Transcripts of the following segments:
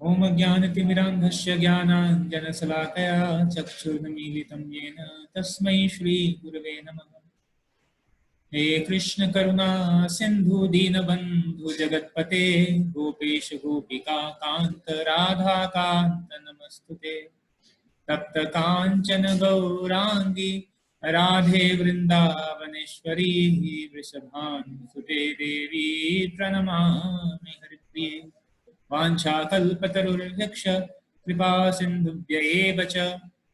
ओम ज्ञानतिमिरान्धस्य ज्ञानाञ्जनशलाकया चक्षुर्मीलितं येन तस्मै श्रीगुरवे नमः। हे कृष्ण करुणा सिंधु दीनबंधु जगतपते गोपेश गोपिका कांत राधा कांत नमस्तुते। तप्त कांचन गौरांगी राधे वृंदावनेश्वरी वृषभानुसुते देवी प्रणमामि हरिप्रिये। वाञ्छाकल्पतरुर्यक्ष कृपा सिन्धुभ्य एव च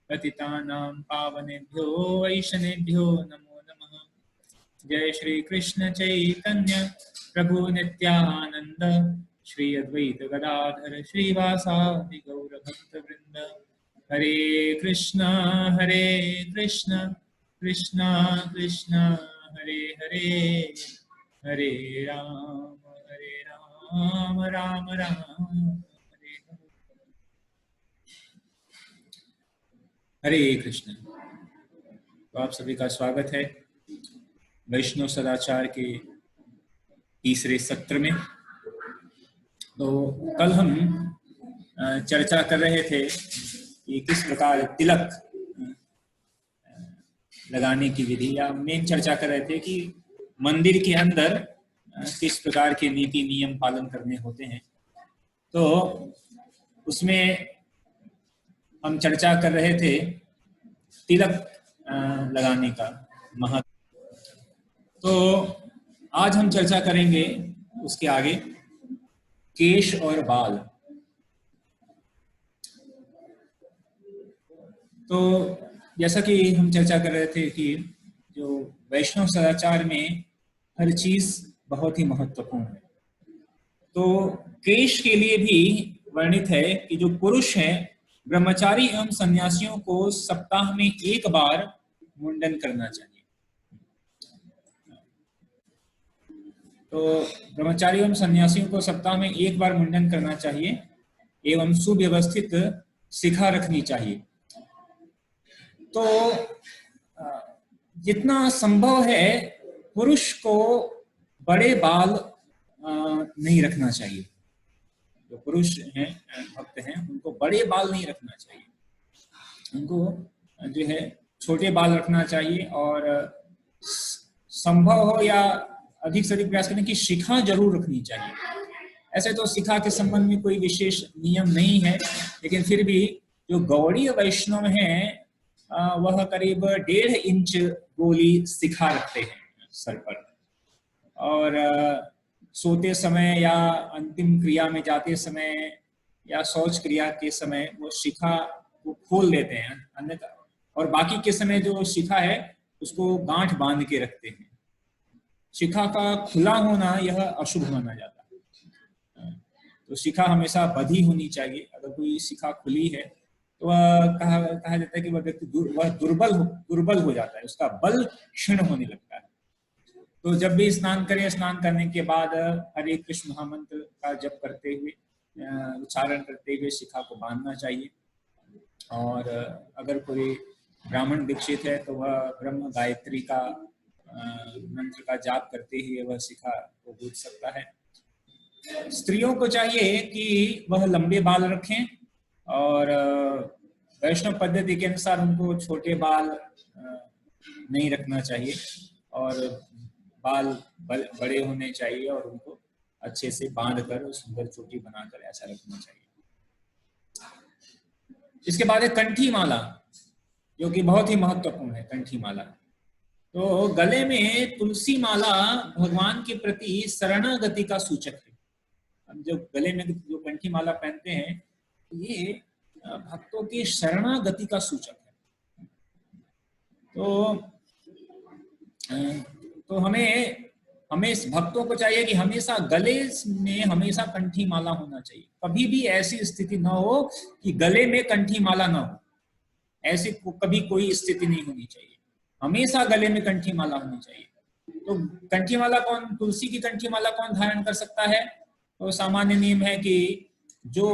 पतितानां पावनेभ्यो वैष्णवेभ्यो नमो नमः। जय श्री कृष्ण चैतन्य प्रभु नित्यानंद श्री अद्वैत गदाधर श्रीवासादि गौर भक्तवृंद। हरे कृष्णा कृष्णा कृष्णा हरे हरे, हरे राम राम राम हरे हरे। हरे कृष्ण। तो आप सभी का स्वागत है वैष्णव सदाचार के तीसरे सत्र में। तो कल हम चर्चा कर रहे थे कि किस प्रकार तिलक लगाने की विधि, या मेन चर्चा कर रहे थे कि मंदिर के अंदर किस प्रकार के नीति नियम पालन करने होते हैं। तो उसमें हम चर्चा कर रहे थे तिलक लगाने का महत्व। तो आज हम चर्चा करेंगे उसके आगे केश और बाल। तो जैसा कि हम चर्चा कर रहे थे कि जो वैष्णव सदाचार में हर चीज बहुत ही महत्वपूर्ण है। तो केश के लिए भी वर्णित है कि जो पुरुष हैं ब्रह्मचारी एवं सन्यासियों को सप्ताह में एक बार मुंडन करना चाहिए। तो ब्रह्मचारी एवं सन्यासियों को सप्ताह में एक बार मुंडन करना चाहिए एवं सुव्यवस्थित शिखा रखनी चाहिए। तो जितना संभव है पुरुष को बड़े बाल नहीं रखना चाहिए। जो पुरुष हैं भक्त हैं उनको बड़े बाल नहीं रखना चाहिए, उनको जो है छोटे बाल रखना चाहिए। और संभव हो या अधिक से अधिक प्रयास करने की शिखा जरूर रखनी चाहिए। ऐसे तो शिखा के संबंध में कोई विशेष नियम नहीं है, लेकिन फिर भी जो गौड़ीय वैष्णव हैं वह करीब 1.5 इंच गोली शिखा रखते हैं सर पर। और सोते समय या अंतिम क्रिया में जाते समय या शौच क्रिया के समय वो शिखा को खोल देते हैं, अन्यथा और बाकी के समय जो शिखा है उसको गांठ बांध के रखते हैं। शिखा का खुला होना यह अशुभ माना जाता है। तो शिखा हमेशा बंधी होनी चाहिए। अगर कोई शिखा खुली है तो वह कहा जाता है कि वह व्यक्ति दुर्बल हो जाता है, उसका बल क्षीण होने लगता है। तो जब भी स्नान करें, स्नान करने के बाद हरे कृष्ण महामंत्र का जप करते हुए, उच्चारण करते हुए शिखा को बांधना चाहिए। और अगर कोई ब्राह्मण दीक्षित है तो वह ब्रह्म गायत्री का मंत्र का जाप करते हुए वह शिखा को गूंथ सकता है। स्त्रियों को चाहिए कि वह लंबे बाल रखें और वैष्णव पद्धति के अनुसार उनको छोटे बाल नहीं रखना चाहिए और बाल बड़े होने चाहिए और उनको अच्छे से बांध कर सुंदर चोटी बनाकर ऐसा रखना चाहिए। इसके बाद है कंठी माला, जो कि बहुत ही महत्वपूर्ण है। कंठी माला तो गले में तुलसी माला भगवान के प्रति शरणागति का सूचक है। हम जो गले में जो कंठी माला पहनते हैं ये भक्तों की शरणागति का सूचक है। तो हमें भक्तों को चाहिए कि हमेशा गले में हमेशा कंठी माला होना चाहिए। कभी भी ऐसी स्थिति न हो कि गले में कंठी माला न हो, ऐसी कभी कोई स्थिति नहीं होनी चाहिए। हमेशा गले में कंठी माला होनी चाहिए। तो कंठी माला कौन, तुलसी की कंठी माला कौन धारण कर सकता है? तो सामान्य नियम है कि जो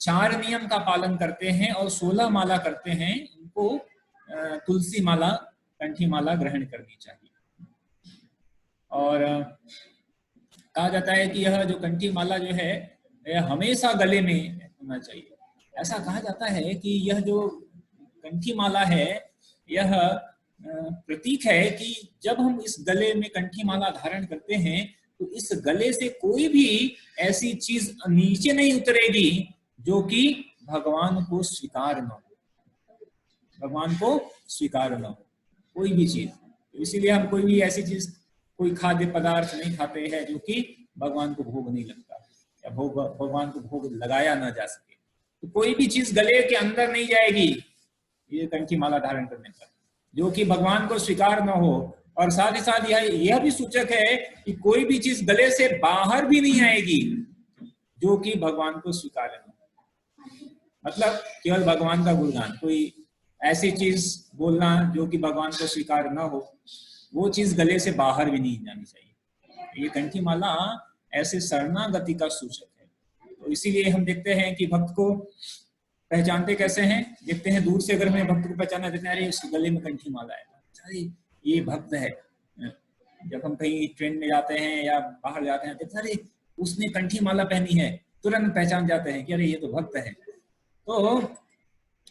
4 नियम का पालन करते हैं और 16 माला करते हैं उनको तुलसी माला, कंठी माला ग्रहण करनी चाहिए। और कहा जाता है कि यह जो कंठी माला जो है हमेशा गले में होना चाहिए। ऐसा कहा जाता है कि यह जो कंठी माला है यह प्रतीक है कि जब हम इस गले में कंठी माला धारण करते हैं तो इस गले से कोई भी ऐसी चीज नीचे नहीं उतरेगी जो कि भगवान को स्वीकार न हो, भगवान को स्वीकार न हो कोई भी चीज। तो इसीलिए हम कोई भी ऐसी चीज, कोई खाद्य पदार्थ नहीं खाते हैं जो कि भगवान को भोग नहीं लगता या भगवान को भोग लगाया ना जा सके। तो कोई भी चीज गले के अंदर नहीं जाएगी ये कंठी माला धारण करने पर जो कि भगवान को स्वीकार न हो। और साथ ही साथ यह भी सूचक है कि कोई भी चीज गले से बाहर भी नहीं आएगी जो कि भगवान को स्वीकार न हो। मतलब केवल भगवान का गुणगान, कोई ऐसी चीज बोलना जो कि भगवान को स्वीकार न हो, वो चीज गले से बाहर भी नहीं जानी चाहिए। ये कंठी माला ऐसे शरणागति का सूचक है। तो इसीलिए हम देखते हैं कि भक्त को पहचानते कैसे हैं, देखते हैं दूर से अगर हमें भक्त को पहचाना देते हैं, अरे उसके गले में कंठी माला है, अरे ये भक्त है। जब हम कहीं ट्रेन में जाते हैं या बाहर जाते हैं देखते अरे उसने कंठी माला पहनी है, तुरंत पहचान जाते हैं कि अरे ये तो भक्त है। तो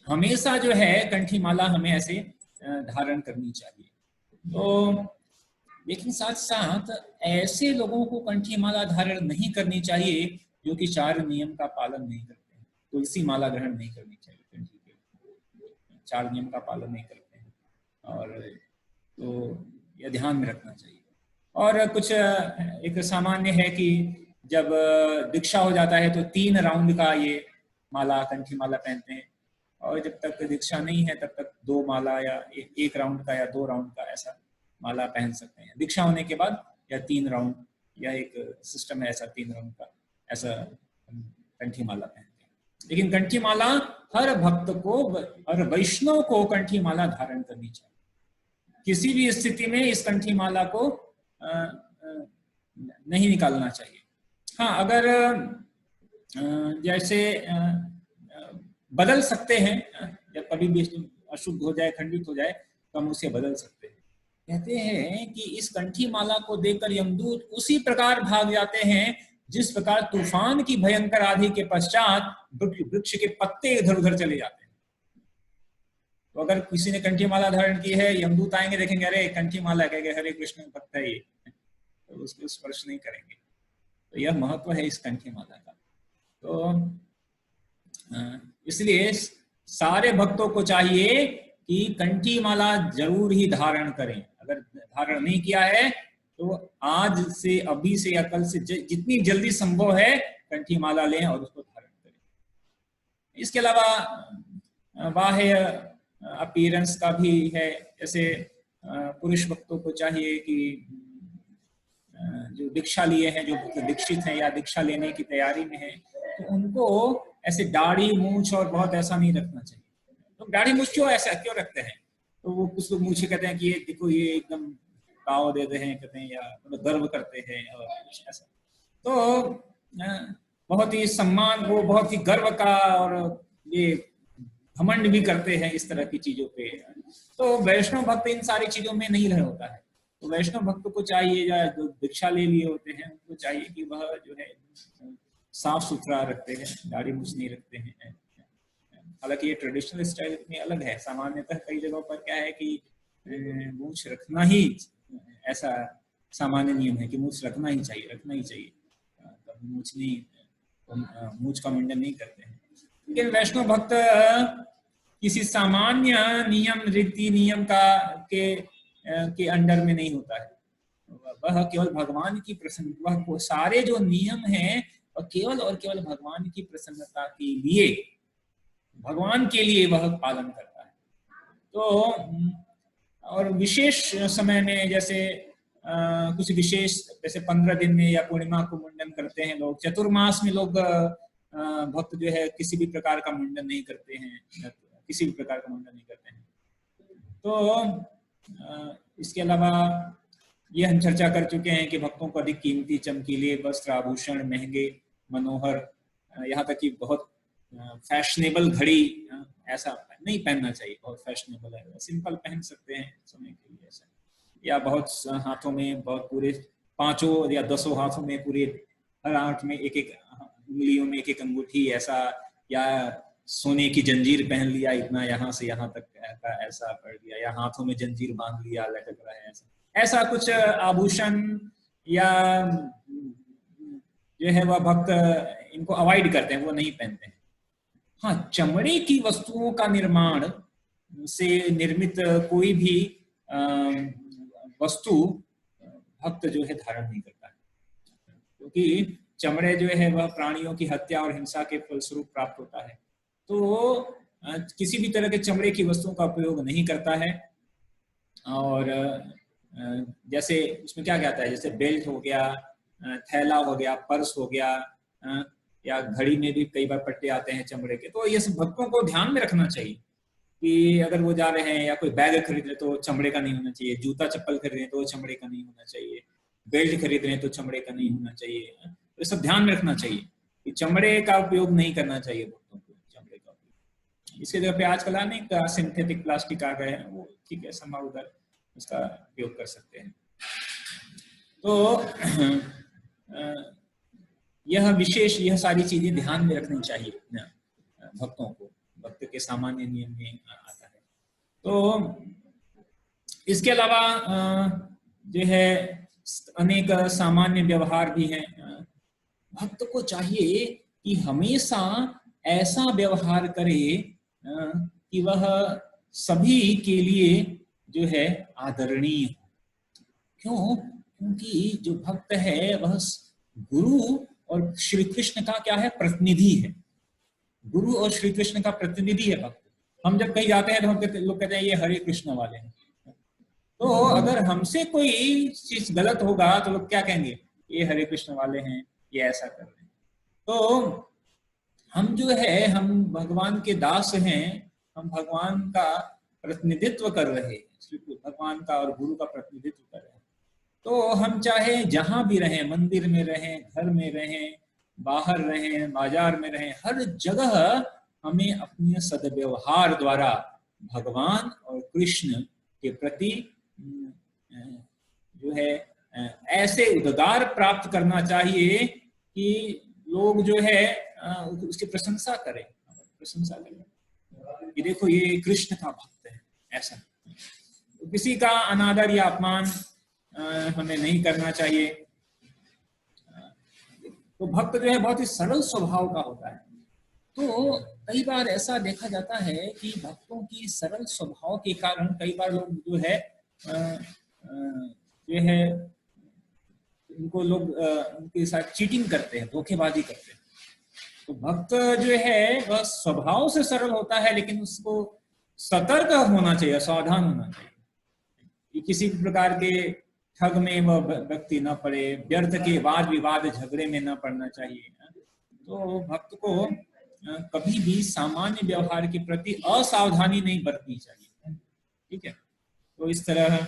हमेशा जो है कंठी माला हमें ऐसे धारण करनी चाहिए। तो लेकिन साथ साथ ऐसे लोगों को कंठी माला धारण नहीं करनी चाहिए जो कि 4 नियम का पालन नहीं करते हैं। तुलसी माला ग्रहण नहीं करनी चाहिए कंठी के, 4 नियम का पालन नहीं करते हैं, और तो यह ध्यान में रखना चाहिए। और कुछ एक सामान्य है कि जब दीक्षा हो जाता है तो 3 राउंड का ये माला, कंठी माला पहनते हैं, और जब तक दीक्षा नहीं है तब तक 2 माला या 1 राउंड का या 2 राउंड का ऐसा माला पहन सकते हैं। दीक्षा होने के बाद या 3 राउंड या एक सिस्टम है ऐसा 3 राउंड का, ऐसा कंठी माला पहनते हैं। लेकिन कंठी माला हर भक्त को, हर वैष्णव को कंठी माला धारण करनी चाहिए। किसी भी स्थिति में इस कंठी माला को नहीं निकालना चाहिए। हाँ, अगर जैसे बदल सकते हैं, जब कभी भी अशुद्ध हो जाए, खंडित हो जाए तो हम उसे बदल सकते हैं। कहते हैं कि इस कंठी माला को देखकर यमदूत उसी प्रकार भाग जाते हैं जिस प्रकार तूफान की भयंकर आंधी के पश्चात वृक्ष के पत्ते इधर उधर चले जाते हैं। तो अगर किसी ने कंठी माला धारण की है, यमदूत आएंगे देखेंगे अरे कंठी माला, कहेंगे हरे कृष्ण भक्त है ये, तो उसको स्पर्श नहीं करेंगे। तो यह महत्व है इस कंठी माला का। तो इसलिए सारे भक्तों को चाहिए कि कंठी माला जरूर ही धारण करें। अगर धारण नहीं किया है तो आज से, अभी से या कल से जितनी जल्दी संभव है कंठी माला लें और उसको धारण करें। इसके अलावा बाह्य अपीयरेंस का भी है। जैसे पुरुष भक्तों को चाहिए कि जो दीक्षा लिए हैं, जो दीक्षित हैं या दीक्षा लेने की तैयारी में है, तो उनको ऐसे दाढ़ी मूंछ और बहुत ऐसा नहीं रखना चाहिए। तो दाढ़ी मूंछ क्यों ऐसा क्यों रखते हैं? तो वो कुछ लोग मूंछ कहते हैं कि ये देखो ये एकदम ताव देते हैं, कहते हैं, या मतलब गर्व करते हैं और कुछ ऐसा। तो बहुत ही सम्मान, वो बहुत ही गर्व का और ये घमंड भी करते हैं इस तरह की चीजों पे। तो वैष्णव भक्त इन सारी चीजों में नहीं रह होता है। तो वैष्णव भक्त को चाहिए, या जो दीक्षा ले लिए होते हैं उनको चाहिए कि वह जो है साफ सुथरा रखते हैं, दाढ़ी मूंछ नहीं रखते हैं। हालांकि ये ट्रेडिशनल स्टाइल इतनी अलग है, सामान्यतः कई जगहों पर क्या है कि मूंछ रखना ही ऐसा सामान्य नियम है कि मूंछ रखना ही चाहिए, रखना ही चाहिए। मूंछ का मुंडन नहीं करते हैं। लेकिन वैष्णव भक्त किसी सामान्य नियम, रीति नियम के अंडर में नहीं होता है। वह केवल भगवान की प्रसन्नता, वह सारे जो नियम हैं और केवल भगवान की प्रसन्नता के लिए, भगवान के लिए वह पालन करता है। तो और विशेष समय में जैसे कुछ विशेष, जैसे 15 दिन में या पूर्णिमा को मुंडन करते हैं लोग। चतुर्मास में लोग भक्त जो है किसी भी प्रकार का मुंडन नहीं करते हैं, किसी भी प्रकार का मुंडन नहीं करते हैं। तो इसके अलावा ये हम चर्चा कर चुके हैं कि भक्तों को अधिक कीमती चमकीले वस्त्र, आभूषण, महंगे, मनोहर, यहाँ तक कि बहुत फैशनेबल घड़ी ऐसा नहीं पहनना चाहिए। बहुत फैशनेबल है, सिंपल पहन सकते हैं समय के लिए ऐसा, या बहुत हाथों में बहुत पूरे 5 या 10 हाथों में पूरे, हर हाथ में एक उंगलियों में एक एक अंगूठी ऐसा, या सोने की जंजीर पहन लिया इतना यहाँ से यहाँ तक ऐसा कर लिया, या हाथों में जंजीर बांध लिया लटक रहा है, ऐसा कुछ आभूषण या जो है वह भक्त इनको अवॉइड करते हैं, वो नहीं पहनते हैं। हाँ, चमड़े की वस्तुओं का निर्माण से निर्मित कोई भी वस्तु भक्त जो है धारण नहीं करता है, क्योंकि चमड़े जो है वह प्राणियों की हत्या और हिंसा के फलस्वरूप प्राप्त होता है। तो किसी भी तरह के चमड़े की वस्तुओं का उपयोग नहीं करता है। और जैसे उसमें क्या कहता है, जैसे बेल्ट हो गया, थैला हो गया, पर्स हो गया, या घड़ी में भी कई बार पट्टे आते हैं चमड़े के। तो ये सब भक्तों को ध्यान में रखना चाहिए कि अगर वो जा रहे हैं या कोई बैग खरीद रहे तो चमड़े का नहीं होना चाहिए, जूता चप्पल खरीद रहे तो चमड़े का नहीं होना चाहिए, बेल्ट खरीद रहे हैं तो चमड़े का नहीं होना चाहिए। तो सब ध्यान में रखना चाहिए कि चमड़े का उपयोग नहीं करना चाहिए भक्तों को, चमड़े का उपयोग। इसके जगह पे आजकल अनेक सिंथेटिक प्लास्टिक आ गए हैं, वो ठीक है, संभव उधर उसका उपयोग कर सकते हैं। तो यह सारी चीजें ध्यान में रखनी चाहिए भक्तों को, भक्त के सामान्य नियम में आता है। तो इसके अलावा जो है अनेक सामान्य व्यवहार भी हैं। भक्त को चाहिए कि हमेशा ऐसा व्यवहार करे कि वह सभी के लिए जो है आदरणीय हो। क्यों? क्योंकि जो भक्त है वह गुरु और श्री कृष्ण का क्या है, प्रतिनिधि है। गुरु और श्री कृष्ण का प्रतिनिधि है भक्त। हम जब कहीं जाते हैं तो हम लोग कहते हैं ये हरे कृष्ण वाले हैं। तो अगर हमसे कोई चीज गलत होगा तो लोग क्या कहेंगे, ये हरे कृष्ण वाले हैं, ये ऐसा कर रहे हैं। तो हम जो है, हम भगवान के दास हैं, हम भगवान का प्रतिनिधित्व कर रहे हैं, भगवान का और गुरु का प्रतिनिधित्व कर रहे हैं। तो हम चाहे जहां भी रहें, मंदिर में रहें, घर में रहें, बाहर रहें, बाजार में रहें, हर जगह हमें अपने सद्व्यवहार द्वारा भगवान और कृष्ण के प्रति जो है ऐसे उद्गार प्राप्त करना चाहिए कि लोग जो है उसकी प्रशंसा करें, कि देखो ये कृष्ण का भक्त है। ऐसा तो किसी का अनादर या अपमान हमें नहीं करना चाहिए। तो भक्त जो है बहुत ही सरल स्वभाव का होता है। तो कई बार ऐसा देखा जाता है कि भक्तों की सरल स्वभाव के कारण कई बार लोग जो है उनको लोग उनके साथ चीटिंग करते हैं, धोखेबाजी करते हैं। तो भक्त जो है वह स्वभाव से सरल होता है, लेकिन उसको सतर्क होना चाहिए, सावधान होना चाहिए कि किसी प्रकार के ठग में वह व्यक्ति न पड़े, व्यर्थ के वाद विवाद झगड़े में न पड़ना चाहिए। तो भक्त को कभी भी सामान्य व्यवहार के प्रति असावधानी नहीं बरतनी चाहिए। ठीक है। तो इस तरह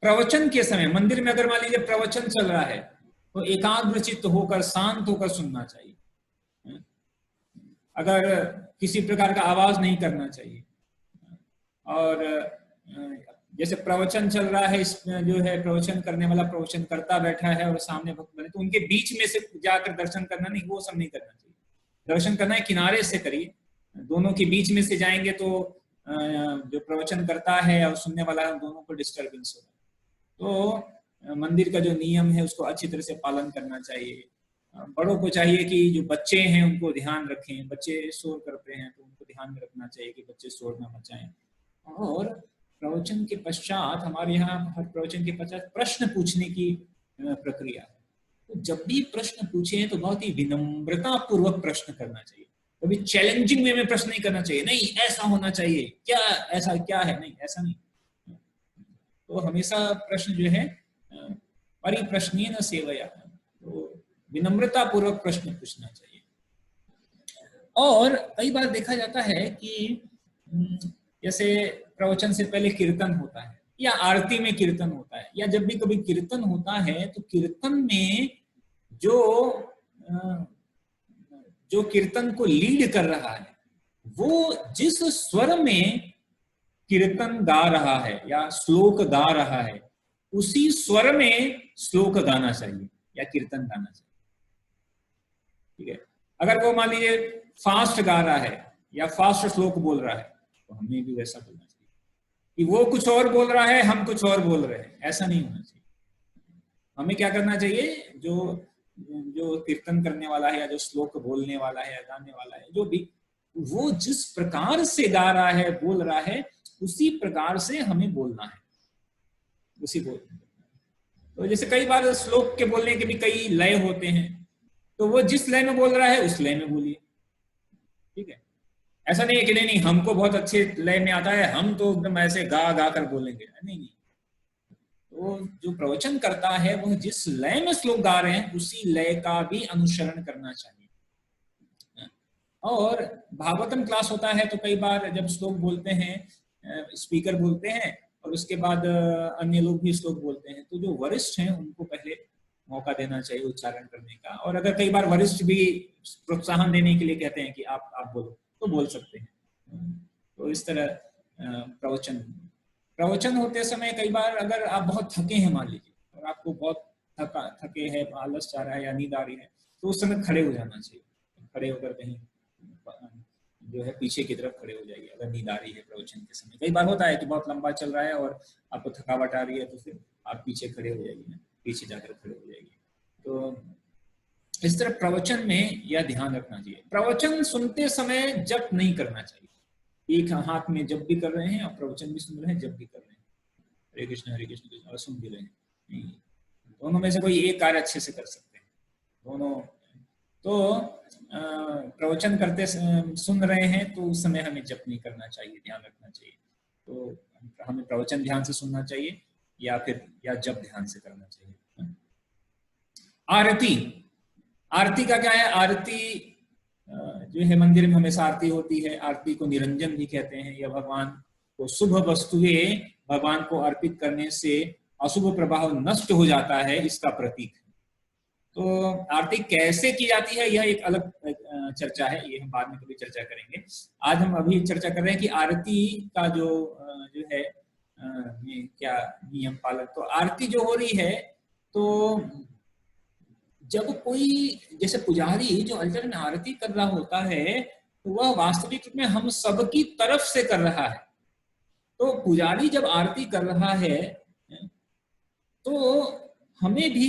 प्रवचन के समय मंदिर में अगर मान लीजिए प्रवचन चल रहा है तो एकाग्रचित्त होकर शांत होकर सुनना चाहिए। अगर किसी प्रकार का आवाज नहीं करना चाहिए। और जैसे प्रवचन चल रहा है, इसमें जो है प्रवचन करने वाला प्रवचन करता बैठा है और सामने भक्त बने, तो उनके बीच में से जाकर दर्शन करना नहीं, वो सब नहीं करना चाहिए। दर्शन करना है किनारे से करिए। दोनों के बीच में से जाएंगे तो जो प्रवचन करता है और सुनने वाला है दोनों को डिस्टर्बेंस होगा। तो मंदिर का जो नियम है उसको अच्छी तरह से पालन करना चाहिए। बड़ों को चाहिए कि जो बच्चे हैं उनको ध्यान रखें। बच्चे शोर करते हैं तो उनको ध्यान में रखना चाहिए कि बच्चे शोर ना मचाएं। और प्रवचन के पश्चात हमारे यहाँ हर प्रवचन के पश्चात प्रश्न पूछने की प्रक्रिया है। तो जब भी प्रश्न पूछे तो बहुत ही विनम्रता पूर्वक प्रश्न करना चाहिए। कभी चैलेंजिंग वे में प्रश्न नहीं करना चाहिए, नहीं ऐसा होना चाहिए, क्या ऐसा क्या है, नहीं ऐसा नहीं। तो हमेशा प्रश्न जो है परिप्रश्नेन सेवया, तो विनम्रता पूर्वक प्रश्न पूछना चाहिए। और कई बार देखा जाता है कि जैसे प्रवचन से पहले कीर्तन होता है या आरती में कीर्तन होता है, या जब भी कभी कीर्तन होता है तो कीर्तन में जो कीर्तन को लीड कर रहा है वो जिस स्वर में कीर्तन गा रहा है या श्लोक गा रहा है उसी स्वर में श्लोक गाना चाहिए या कीर्तन गाना चाहिए। ठीक है। अगर वो मान लीजिए फास्ट गा रहा है या फास्ट श्लोक बोल रहा है तो हमें भी वैसा बोलना चाहिए कि वो कुछ और बोल रहा है हम कुछ और बोल रहे हैं, ऐसा नहीं होना चाहिए। हमें क्या करना चाहिए, जो जो कीर्तन करने वाला है या जो श्लोक बोलने वाला है या गाने वाला है, जो भी वो जिस प्रकार से गा रहा है बोल रहा है उसी प्रकार से हमें बोलना है, उसी बोल। तो जैसे कई बार श्लोक के बोलने के भी कई लय होते हैं, तो वो जिस लय में बोल रहा है उस लय में बोलिए, ठीक है। ऐसा नहीं है कि नहीं हमको बहुत अच्छे लय में आता है हम तो एकदम ऐसे गा गा कर बोलेंगे, नहीं। तो जो प्रवचन करता है वह जिस लय में श्लोक गा रहे हैं उसी लय का भी अनुसरण करना चाहिए। और भागवतम क्लास होता है तो कई बार जब श्लोक बोलते हैं, स्पीकर बोलते हैं और उसके बाद अन्य लोग भी श्लोक बोलते हैं, तो जो वरिष्ठ हैं उनको पहले मौका देना चाहिए उच्चारण करने का। और अगर कई बार वरिष्ठ भी प्रोत्साहन देने के लिए कहते हैं कि आप बोलो तो बोल सकते हैं। तो इस तरह प्रवचन होते समय कई बार अगर आप बहुत थके हैं मान लीजिए और आपको बहुत थके हैं, आलस आ रहा है या नींद आ रही है, तो उस समय खड़े हो जाना चाहिए। खड़े होकर कहीं जो है पीछे की तरफ खड़े हो जाइए अगर नींद आ रही है प्रवचन के समय। कई बार होता है कि बहुत लंबा चल रहा है और आपको थकावट आ रही है, तो फिर आप पीछे खड़े हो जाइए, पीछे जाकर खड़े हो जाइए। तो इस तरह प्रवचन में यह ध्यान रखना चाहिए। प्रवचन सुनते समय जप नहीं करना चाहिए। एक हाथ में जप भी कर रहे हैं और प्रवचन भी सुन रहे हैं, जप भी कर रहे हैं, हरे कृष्ण कृष्ण और सुन भी रहे हैं, नहीं। दोनों में से कोई एक कार्य अच्छे से कर सकते हैं दोनों। तो प्रवचन करते सुन रहे हैं तो उस समय हमें जप नहीं करना चाहिए, ध्यान रखना चाहिए। तो हमें प्रवचन ध्यान से सुनना चाहिए या जप ध्यान से करना चाहिए। आरती का क्या है? आरती जो है मंदिर में हमेशा आरती होती है। आरती को निरंजन भी कहते हैं। यह भगवान को शुभ वस्तुएं भगवान को अर्पित करने से अशुभ प्रभाव नष्ट हो जाता है, इसका प्रतीक है। तो आरती कैसे की जाती है यह एक अलग चर्चा है, ये हम बाद में कभी चर्चा करेंगे। आज हम अभी चर्चा कर रहे हैं कि आरती का जो है क्या नियम पालन। तो आरती जो हो रही है, तो जब कोई जैसे पुजारी जो अल्टर में आरती कर रहा होता है तो वह वास्तविक में हम सबकी तरफ से कर रहा है। तो पुजारी जब आरती कर रहा है तो हमें भी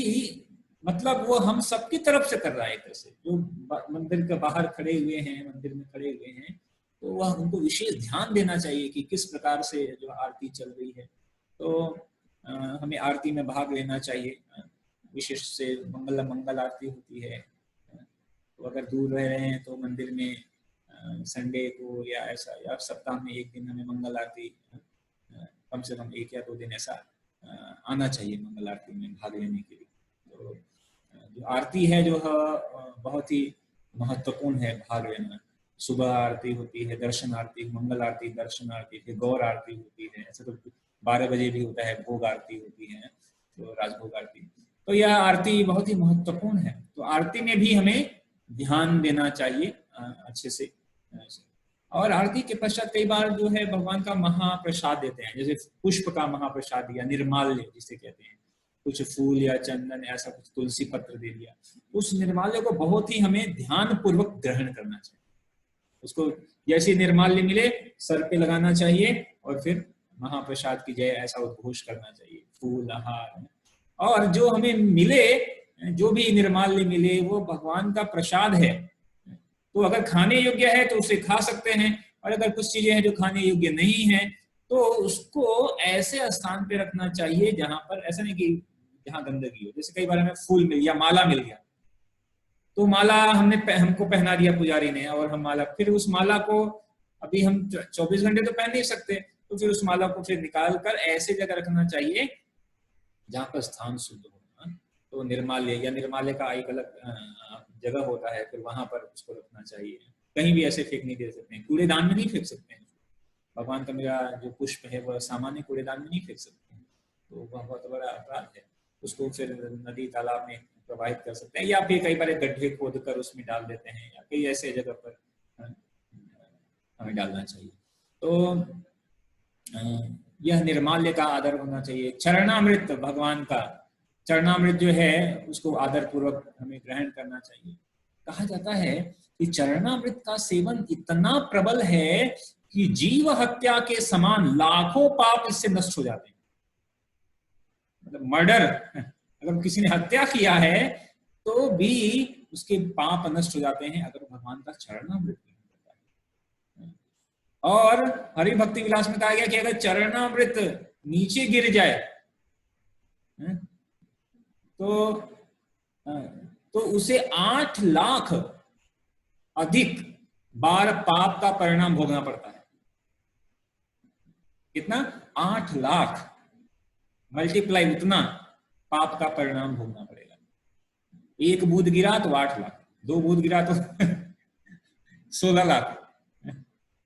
मतलब वो हम सबकी तरफ से कर रहा है। कैसे जो मंदिर के बाहर खड़े हुए हैं, मंदिर में खड़े हुए हैं, तो वह उनको विशेष ध्यान देना चाहिए कि किस प्रकार से जो आरती चल रही है। तो हमें आरती में भाग लेना चाहिए। विशेष से मंगल आरती होती है। तो अगर दूर रह रहे हैं तो मंदिर में संडे को या ऐसा या सप्ताह में एक दिन हमें मंगल आरती कम से कम 1 या 2 दिन ऐसा आना चाहिए मंगल आरती में भाग लेने के लिए। तो जो आरती है जो बहुत ही महत्वपूर्ण है भाग लेना। सुबह आरती होती है, दर्शन आरती, मंगल आरती, दर्शन आरती, फिर गौर आरती होती है। ऐसे तो 12 बजे भी होता है, भोग आरती होती है, तो राजभोग आरती। तो यह आरती बहुत ही महत्वपूर्ण है। तो आरती में भी हमें ध्यान देना चाहिए अच्छे से। और आरती के पश्चात कई बार जो है भगवान का महाप्रसाद देते हैं, जैसे पुष्प का महाप्रसाद दिया, निर्माल्य जिसे कहते हैं, कुछ फूल या चंदन ऐसा कुछ, तुलसी पत्र दे दिया। उस निर्माल्य को बहुत ही हमें ध्यान पूर्वक ग्रहण करना चाहिए। उसको जैसे निर्माल्य मिले सर पे लगाना चाहिए और फिर महाप्रसाद की जय ऐसा उद्घोष करना चाहिए। फूल हार और जो हमें मिले, जो भी निर्माल्य मिले वो भगवान का प्रसाद है। तो अगर खाने योग्य है तो उसे खा सकते हैं, और अगर कुछ चीजें हैं जो खाने योग्य नहीं है तो उसको ऐसे स्थान पे रखना चाहिए जहां पर, ऐसा नहीं कि जहां गंदगी हो। जैसे कई बार हमें फूल मिल गया, माला मिल गया, तो माला हमको पहना दिया पुजारी ने, और हम माला, फिर उस माला को अभी हम 24 घंटे तो पहन नहीं सकते, तो फिर उस माला को फिर निकाल कर ऐसे जगह रखना चाहिए जहां पर स्थान शुद्ध हो। तो निर्माल्य या निर्माल्य का एक अलग जगह होता है, फिर वहां पर उसको रखना चाहिए। कहीं भी ऐसे फेंक नहीं दे सकते हैं, कूड़ेदान में नहीं फेंक सकते हैं। भगवान का मेरा जो पुष्प है वह सामान्य कूड़ेदान में नहीं फेंक सकते हैं, तो वह बहुत बड़ा अपराध है। उसको फिर नदी तालाब में प्रवाहित कर सकते हैं, या फिर कई बार गड्ढे खोद कर उसमें डाल देते हैं, या कई ऐसे जगह पर हमें डालना चाहिए। तो यह निर्माल्य का आदर होना चाहिए। चरणामृत, भगवान का चरणामृत जो है उसको आदर पूर्वक हमें ग्रहण करना चाहिए। कहा जाता है कि चरणामृत का सेवन इतना प्रबल है कि जीव हत्या के समान लाखों पाप इससे नष्ट हो जाते हैं। मतलब मर्डर, अगर किसी ने हत्या किया है तो भी उसके पाप नष्ट हो जाते हैं अगर भगवान का चरणामृत ग्रहण करता है। और हरि भक्ति विलास में कहा गया कि अगर चरणामृत नीचे गिर जाए तो उसे 8 लाख अधिक बार पाप का परिणाम भोगना पड़ता है। कितना? 8 लाख मल्टीप्लाई, उतना पाप का परिणाम भोगना पड़ेगा। एक बूंद गिरा तो 8 लाख, 2 बूंद गिरा तो 16 लाख।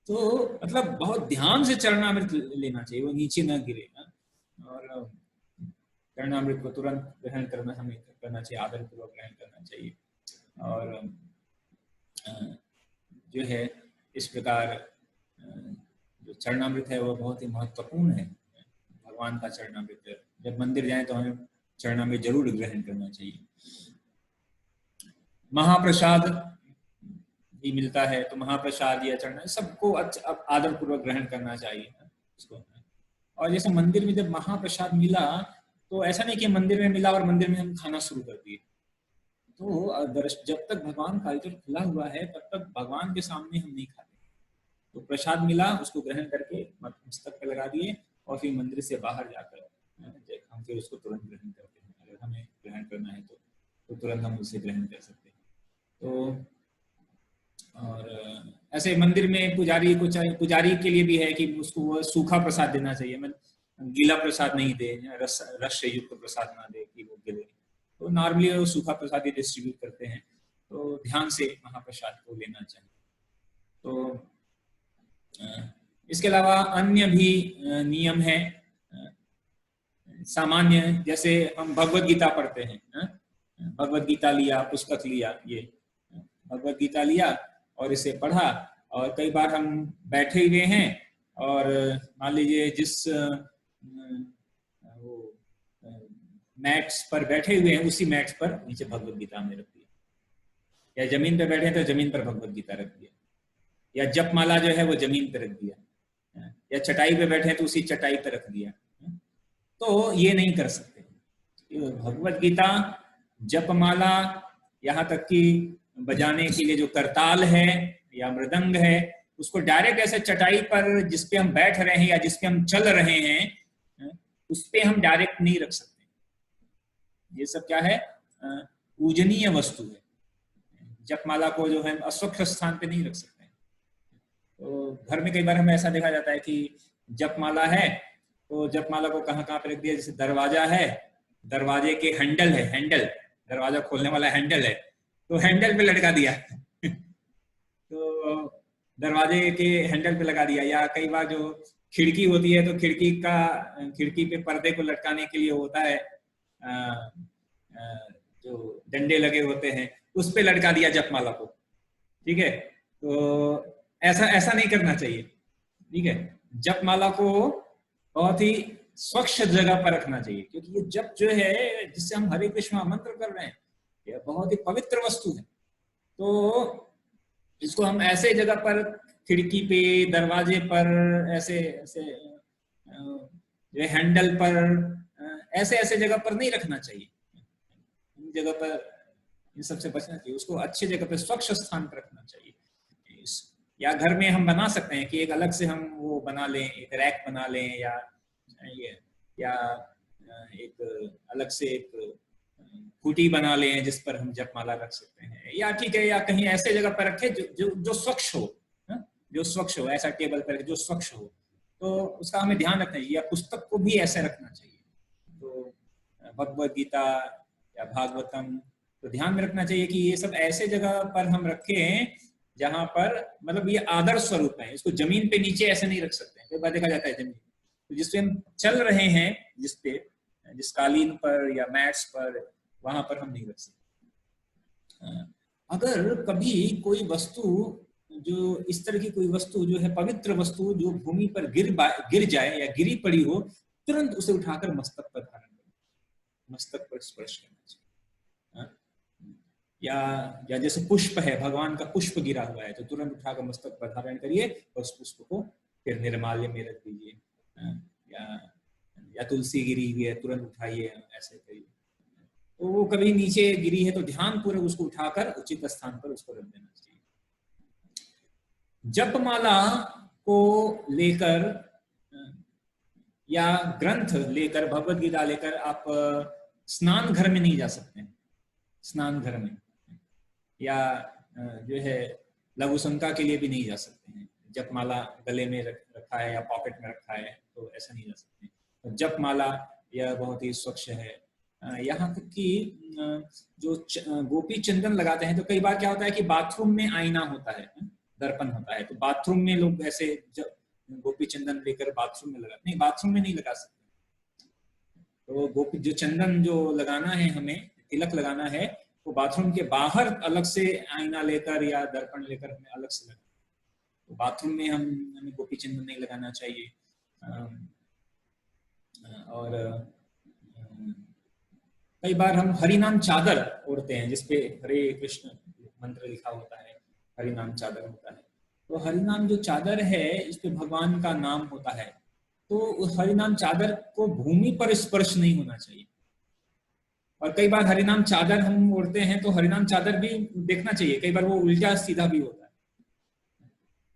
तो मतलब बहुत ध्यान से चरणामृत लेना चाहिए, वो नीचे न गिरे। और चरणामृत को तुरंत ग्रहण करना हमें करना चाहिए, आदर पूर्वक ग्रहण करना चाहिए। और जो है इस प्रकार जो चरणामृत है वो बहुत ही महत्वपूर्ण है। भगवान का चरणामृत, जब मंदिर जाएं तो हमें चरणामृत जरूर ग्रहण करना चाहिए। महाप्रसाद भी मिलता है तो महाप्रसाद या चरण सबको आदर पूर्वक ग्रहण करना चाहिए उसको। और जैसे मंदिर में जब महाप्रसाद मिला तो ऐसा नहीं कि मंदिर में मिला और मंदिर में हम खाना शुरू कर दिए। तो जब तक भगवान का आयोजन खुला हुआ है तब तक भगवान के सामने हम नहीं खाते। तो प्रसाद मिला, उसको ग्रहण करके मस्तक पे लगा दिए और फिर मंदिर से बाहर जाकर हम फिर उसको तुरंत ग्रहण करते हैं। अगर हमें ग्रहण करना है तो तुरंत हम उसे ग्रहण कर सकते हैं। तो और ऐसे मंदिर में पुजारी को चाहिए, पुजारी के लिए भी है कि उसको वो सूखा प्रसाद देना चाहिए, मतलब गीला प्रसाद नहीं दे, रस से युक्त प्रसाद ना दे कि वो गिले। तो नॉर्मली वो सूखा प्रसाद ही डिस्ट्रीब्यूट करते हैं। तो ध्यान से महाप्रसाद को लेना चाहिए। तो इसके अलावा अन्य भी नियम है सामान्य, जैसे हम भगवत गीता पढ़ते हैं। भगवत गीता लिया, पुस्तक लिया, ये भगवत गीता लिया और इसे पढ़ा, और कई बार हम बैठे हुए हैं और मान लीजिए जिस मैट्स पर बैठे हुए हैं उसी मैट्स पर नीचे भगवत गीता हमने रख दिया, या जमीन पर बैठे हैं तो जमीन पर भगवत गीता रख दिया, या जप माला जो है वो जमीन पर रख दिया, या चटाई पे बैठे हैं तो उसी चटाई पर रख दिया। तो ये नहीं कर सकते। भगवत गीता, जप माला, यहाँ तक कि बजाने के लिए जो करताल है या मृदंग है, उसको डायरेक्ट ऐसे चटाई पर जिस पे हम बैठ रहे हैं या जिस पे हम चल रहे हैं उस पे हम डायरेक्ट नहीं रख सकते। ये सब क्या है? पूजनीय वस्तु है। जपमाला को जो है अस्वच्छ स्थान पे नहीं रख सकते। तो घर में कई बार हमें ऐसा देखा जाता है कि जपमाला है तो जपमाला को कहाँ कहाँ पे रख दिया, जैसे दरवाजा है, दरवाजे के हैंडल है, हैंडल दरवाजा खोलने वाला हैंडल है तो हैंडल पे लटका दिया तो दरवाजे के हैंडल पे लगा दिया। या कई बार जो खिड़की होती है तो खिड़की पे पर्दे को लटकाने के लिए होता है जो डंडे लगे होते हैं उस पे लटका दिया जपमाला को। ठीक है, तो ऐसा नहीं करना चाहिए। ठीक है, जपमाला को बहुत ही स्वच्छ जगह पर रखना चाहिए, क्योंकि ये जप जो है जिससे हम हरे कृष्ण मंत्र कर रहे हैं यह बहुत ही पवित्र वस्तु है। तो इसको हम ऐसे जगह पर, खिड़की पे, दरवाजे पर, ऐसे जो हैंडल पर, ऐसे जगह पर नहीं रखना चाहिए। इन जगह पर इन सबसे बचना चाहिए। उसको अच्छी जगह पर स्वच्छ स्थान पर रखना चाहिए। या घर में हम बना सकते हैं कि एक अलग से हम वो बना लें, एक रैक बना लें, या एक अलग से एक खूटी बना लें जिस पर हम जपमाला रख सकते हैं। या ठीक है, या कहीं ऐसे जगह पर रखें जो स्वच्छ हो, जो स्वच्छ हो, ऐसा टेबल पर जो स्वच्छ हो, तो उसका हमें ध्यान रखना चाहिए। या पुस्तक को भी ऐसे रखना चाहिए। तो भगवत गीता या भागवतम तो ध्यान में रखना चाहिए कि ये सब ऐसे जगह पर हम रखें जहां पर मतलब ये आदर स्वरूप है। इसको जमीन पे नीचे ऐसे नहीं रख सकते। कई बार देखा जाता है जमीन तो जिसपे हम चल रहे हैं, जिस कालीन पर या मैट्स पर, वहां पर हम नहीं रख सकते। अगर कभी कोई वस्तु जो इस तरह की कोई वस्तु जो है पवित्र वस्तु जो भूमि पर गिर जाए या गिरी पड़ी हो, तुरंत उसे उठाकर मस्तक पर धारण करना, मस्तक पर स्पर्श करना चाहिए। या जैसे पुष्प है, भगवान का पुष्प गिरा हुआ है तो तुरंत उठाकर मस्तक पर धारण करिए और उस पुष्प को फिर निर्माल्य में रख दीजिए। या तुलसी गिरी हुई है तुरंत उठाइए, ऐसे करिए। तो वो कभी नीचे गिरी है तो ध्यान पूर्वक उसको उठाकर उचित स्थान पर उसको रख देना चाहिए। जपमाला को लेकर या ग्रंथ लेकर, भगवत गीता लेकर आप स्नान घर में नहीं जा सकते हैं। स्नान घर में या जो है लघु शंका के लिए भी नहीं जा सकते हैं। जपमाला गले में रखा है या पॉकेट में रखा है तो ऐसा नहीं जा सकते। तो जपमाला यह बहुत ही स्वच्छ है। यहाँ तक कि जो गोपी चंदन लगाते हैं तो कई बार क्या होता है कि बाथरूम में आईना होता है, दर्पण होता है, तो बाथरूम में लोग ऐसे गोपी चंदन लेकर बाथरूम में लगाते नहीं, बाथरूम में नहीं लगा सकते। तो गोपी जो चंदन जो लगाना है, हमें तिलक लगाना है, तो बाथरूम के बाहर अलग से आईना लेकर या दर्पण लेकर हमें अलग से लगाना। तो बाथरूम में हमें गोपी चंदन नहीं लगाना चाहिए। और कई बार हम हरिनाम चादर ओढ़ते हैं जिसपे हरे कृष्ण मंत्र लिखा होता है, हरिनाम चादर होता है। तो हरिनाम जो चादर है इस पे भगवान का नाम होता है, तो हरिनाम चादर को भूमि पर स्पर्श नहीं होना चाहिए। और कई बार हरिनाम चादर हम ओढ़ते हैं तो हरिनाम चादर भी देखना चाहिए, कई बार वो उल्टा सीधा भी होता है,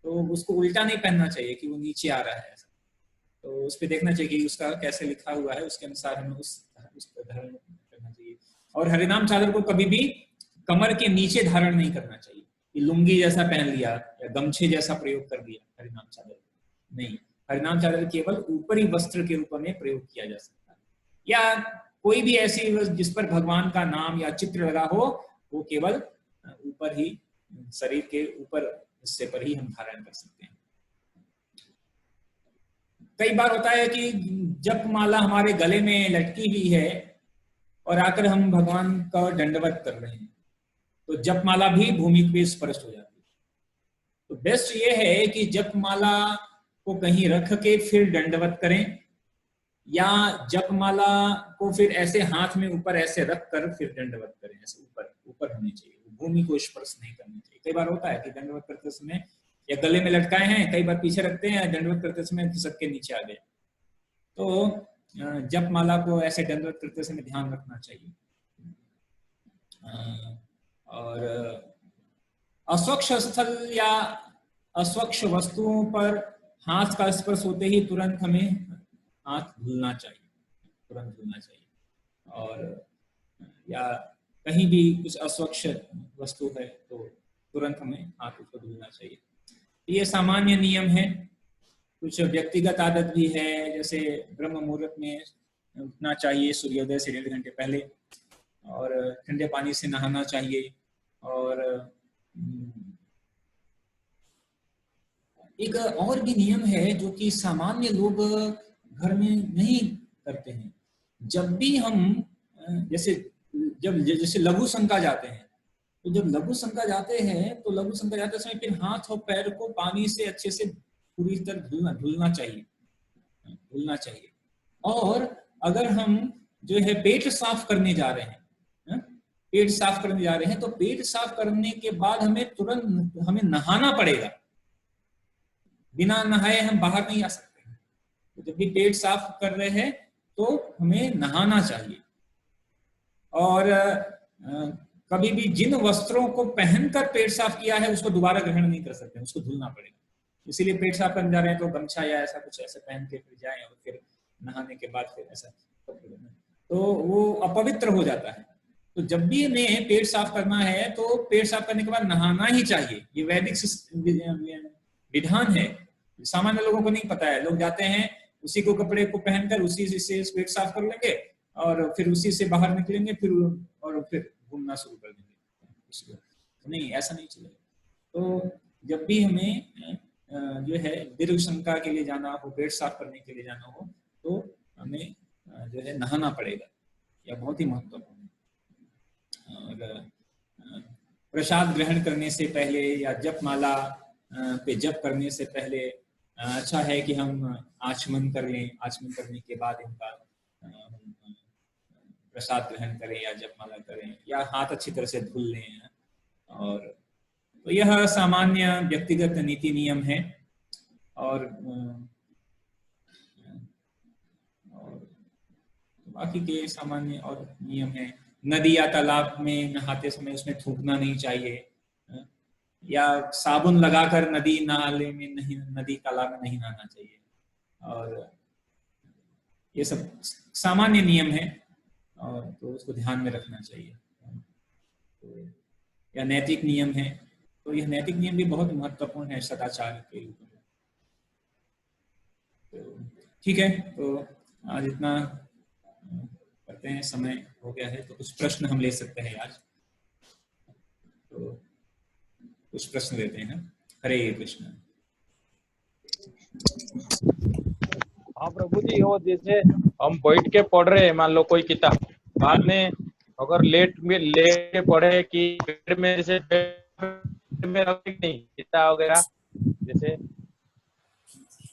तो उसको उल्टा नहीं पहनना चाहिए कि वो नीचे आ रहा है ऐसा। तो उस पर देखना चाहिए कि उसका कैसे लिखा हुआ है, उसके अनुसार हमें उसको धारण करना चाहिए। और हरिनाम चादर को कभी भी कमर के नीचे धारण नहीं करना चाहिए कि लुंगी जैसा पहन लिया या गमछे जैसा प्रयोग कर दिया हरिनाम चादर नहीं। हरिनाम चादर केवल ऊपरी वस्त्र के रूप में प्रयोग किया जा सकता है, या कोई भी ऐसी जिस पर भगवान का नाम या चित्र लगा हो वो केवल ऊपर ही, शरीर के ऊपर हिस्से पर ही हम धारण कर सकते हैं। कई बार होता है कि जपमाला हमारे गले में लटकी हुई है और आकर हम भगवान का दंडवत कर रहे हैं, तो जपमाला भी भूमि पे स्पर्श हो जाती है। तो बेस्ट ये है कि जपमाला को कहीं रख के फिर दंडवत करें, या जपमाला को फिर ऐसे हाथ में ऊपर ऐसे रख कर फिर दंडवत करें। ऐसे ऊपर ऊपर होनी चाहिए, भूमि को स्पर्श नहीं करनी चाहिए। कई बार होता है कि दंडवत करते समय या गले में लटकाए हैं, कई बार पीछे रखते हैं, दंडवत करते समय खिसक के नीचे आ गए। तो जपमाला को ऐसे दंडवत करते समय ध्यान रखना चाहिए। और अस्वच्छ स्थल या अस्वच्छ वस्तुओं पर हाथ का स्पर्श होते ही तुरंत हमें हाथ धुलना चाहिए, तुरंत धुलना चाहिए। और या कहीं भी कुछ अस्वच्छ वस्तु है तो तुरंत हमें हाथ उसको धुलना चाहिए। ये सामान्य नियम है। कुछ व्यक्तिगत आदत भी है, जैसे ब्रह्म मुहूर्त में उठना चाहिए सूर्योदय से 1.5 घंटे पहले, और ठंडे पानी से नहाना चाहिए। और एक और भी नियम है जो कि सामान्य लोग घर में नहीं करते हैं। जब भी हम जैसे लघु शंका जाते हैं, तो जब लघु शंका जाते हैं तो लघु शंका जाते समय फिर हाथ और पैर को पानी से अच्छे से पूरी तरह धुलना चाहिए। और अगर हम जो है पेट साफ करने जा रहे हैं, तो पेट साफ करने के बाद हमें नहाना पड़ेगा। बिना नहाए हम बाहर नहीं आ सकते। तो जब भी पेट साफ कर रहे हैं तो हमें नहाना चाहिए। और कभी भी जिन वस्त्रों को पहनकर पेट साफ किया है उसको दोबारा ग्रहण नहीं कर सकते, उसको धुलना पड़ेगा। इसीलिए पेट साफ करने जा रहे हैं तो गमछा या ऐसा कुछ ऐसे पहन के फिर जाएं, और फिर नहाने के बाद फिर ऐसा, तो वो अपवित्र हो जाता है। तो जब भी हमें पेट साफ करना है तो पेट साफ करने के बाद नहाना ही चाहिए। ये वैदिक विधान है, सामान्य लोगों को नहीं पता है। लोग जाते हैं उसी को कपड़े को पहनकर उसी से पेट साफ कर लेंगे और फिर उसी से बाहर निकलेंगे, फिर घूमना शुरू कर देंगे। तो नहीं, ऐसा नहीं चलेगा। तो जब भी हमें जो है दीर्घ शंका के लिए जाना हो, पेट साफ करने के लिए जाना हो, तो हमें जो है नहाना पड़ेगा। यह बहुत ही महत्वपूर्ण है। और प्रसाद ग्रहण करने से पहले या जपमाला पे जप करने से पहले अच्छा है कि हम आचमन कर लें। आचमन करने के बाद इनका प्रसाद ग्रहण करें या जपमाला करें या हाथ अच्छी तरह से धुल लें। और तो यह सामान्य व्यक्तिगत नीति नियम है। और बाकी के सामान्य और नियम है, नदी या तालाब में नहाते समय उसमें थूकना नहीं चाहिए, या साबुन लगाकर नदी नाले में नहीं, नदी तालाब में नहीं नहाना चाहिए। और ये सब सामान्य नियम है और तो उसको ध्यान में रखना चाहिए। तो यह नैतिक नियम है, तो यह नैतिक नियम भी बहुत महत्वपूर्ण है सदाचार के रूप में। तो ठीक है, तो आज इतना करते हैं, समय हो गया है। तो कुछ प्रश्न हम ले सकते हैं आज, तो कुछ प्रश्न लेते हैं। हरे कृष्ण। हाँ प्रभु जी, वो जैसे हम बैठ के पढ़ रहे हैं, मान लो कोई किताब, बाद में अगर लेट के पढ़े कि बेड में, जैसे बेड में नहीं किताब वगैरह, जैसे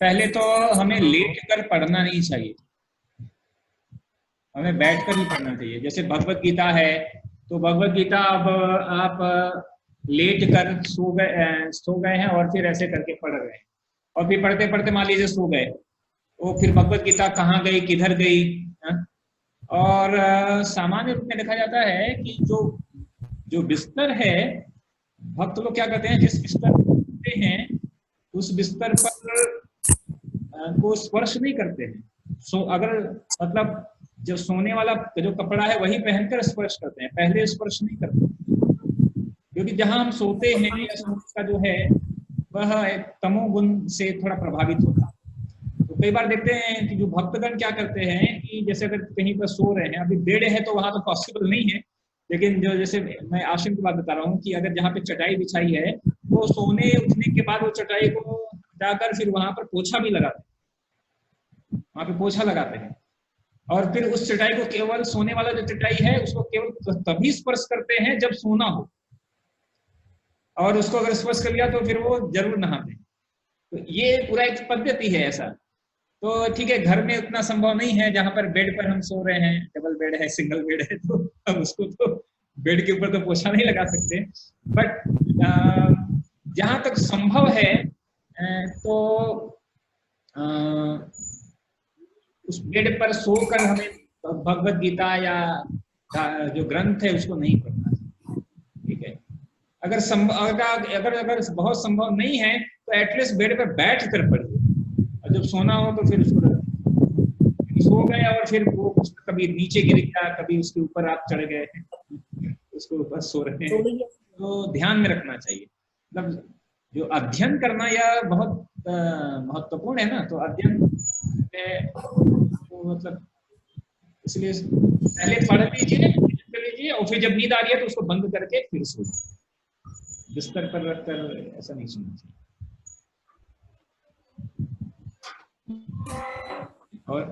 पहले तो हमें लेट कर पढ़ना नहीं चाहिए, हमें बैठकर ही पढ़ना चाहिए। जैसे भगवत गीता है, तो भगवत गीता अब आप लेट कर सो गए हैं और फिर ऐसे करके पढ़ रहे हैं, और फिर पढ़ते पढ़ते मान लीजिए सो गए, वो फिर भगवत गीता कहाँ गई, किधर गई। और सामान्य रूप में देखा जाता है कि जो बिस्तर है, भक्त लोग क्या करते हैं, जिस बिस्तर पर सोते हैं उस बिस्तर पर को स्पर्श नहीं करते हैं। अगर मतलब जो सोने वाला जो कपड़ा है वही पहनकर स्पर्श करते हैं, पहले स्पर्श नहीं करते, क्योंकि जहां हम सोते हैं या सोने का जो है वह तमोगुण से थोड़ा प्रभावित होता है। तो कई बार देखते हैं कि जो भक्तगण क्या करते हैं कि जैसे अगर कहीं पर सो रहे हैं, अभी बेड है तो वहां तो पॉसिबल नहीं है, लेकिन जो जैसे मैं आश्रम की बात बता रहा हूँ कि अगर जहाँ पे चटाई बिछाई है, वो सोने उठने के बाद वो चटाई को हटाकर फिर वहां पर पोछा भी लगाते हैं, वहां पे पोछा लगाते हैं, और फिर उस चटाई को केवल, सोने वाला जो चटाई है उसको केवल तभी स्पर्श करते हैं जब सोना हो, और उसको अगर स्पर्श कर लिया तो फिर वो जरूर नहाते हैं। तो ये पूरा एक पद्धति है ऐसा। तो ठीक है, घर में उतना संभव नहीं है, जहां पर बेड पर हम सो रहे हैं, डबल बेड है, सिंगल बेड है, तो अब उसको तो बेड के ऊपर तो पोछा नहीं लगा सकते। बट जहां तक संभव है तो उस बेड पर सोकर हमें भगवत गीता या जो ग्रंथ है उसको नहीं पढ़ना चाहिए। ठीक है, अगर बहुत संभव नहीं है तो एटलीस्ट बेड पर बैठ कर पढ़िए, और जब सोना हो तो फिर उसको सो गए और फिर वो कभी नीचे गिर गया, कभी उसके ऊपर आप चढ़ गए, उसके ऊपर सो रहे हैं, तो ध्यान में रखना चाहिए। मतलब जो अध्ययन करना यह बहुत महत्वपूर्ण है ना, तो अध्ययन तो मतलब इसलिए पहले पढ़ लीजिए, कर लीजिए, और फिर जब नींद आ रही है तो उसको बंद करके फिर सो जाइए, बिस्तर पर रखकर ऐसा नहीं सोना चाहिए। और